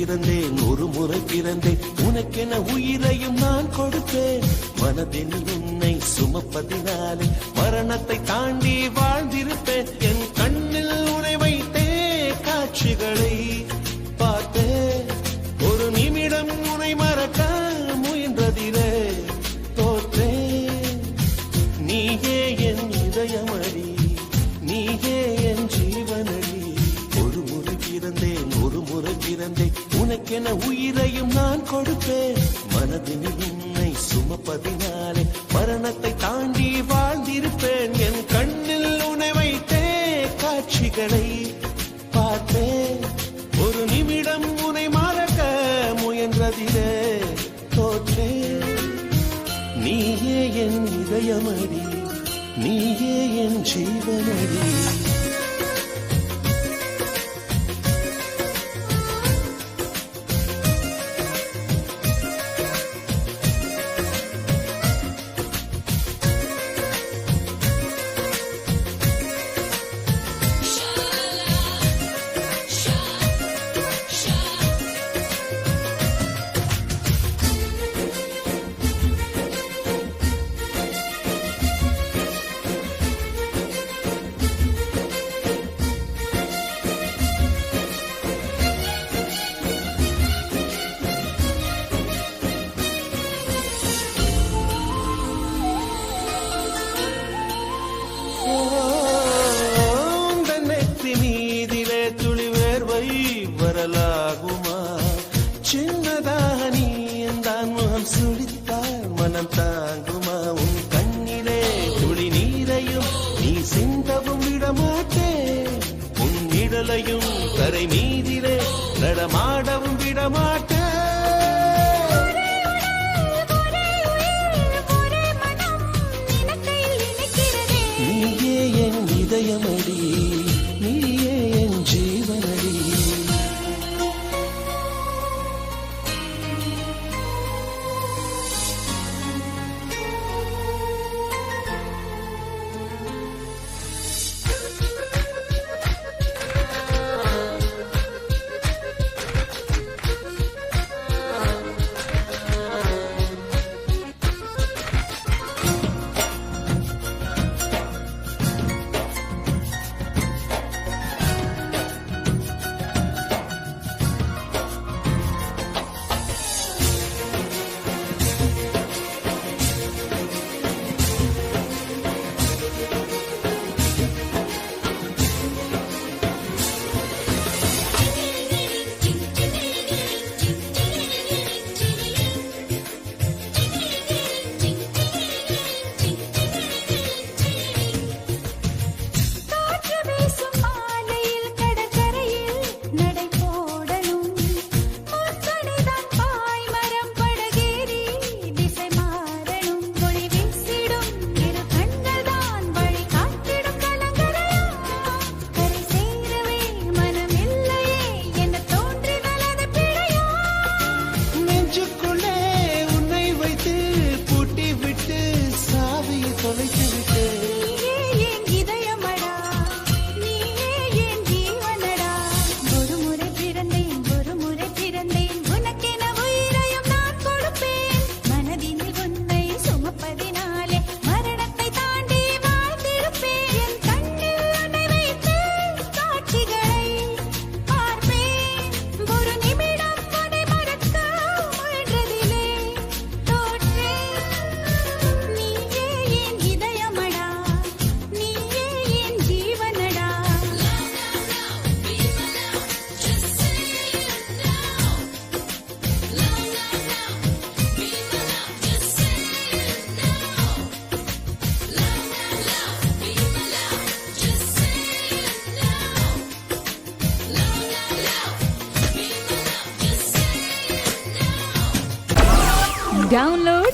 பிறந்தேன் ஒரு முறை பிறந்தேன் உனக்கென உயிரையும் நான் கொடுப்பேன் மனதில் உன்னை சுமப்பதினாலே மரணத்தை தாண்டி வாழ்ந்திருப்பேன் என் கண்ணில் உன்னை வைத்தே காட்சிகளை பார்த்தேன் ஒரு நிமிடம் உன்னை மறக்க முயன்றதிலே தோற்றேன் நீயே என் இதயமடி நீயே என் ஜீவனடி ஒரு முறை பிறந்தேன் உனக்கென உயிரையும் நான் கொடுப்பேன் மனதினில் உன்னை சுமப்பதினாலே மரணத்தை தாண்டி வாழ்ந்திருப்பேன் என் கண்ணில் உன்னை வைத்தே காட்சிகளை பார்த்தேன் ஒரு நிமிடம் உன்னை மறக்க முயன்றதிலே தோற்றேன் நீயே என் இதயமடி நீயே என் ஜீவனடி மீதிலே துளி வேர்வை வரலாகுமா சின்னதாக நீ தான் முகம் சுழித்தால் மனம் தாங்குமா உன் கண்ணிலே துளி நீரையும் நீ சிந்தவும் விடமாட்டேன் உன் இடலையும் கரை மீதிலே நடமாடவும் விடமாட்டேன் நீயே என் இதயமடி நீயே என் ஜீவனடி Download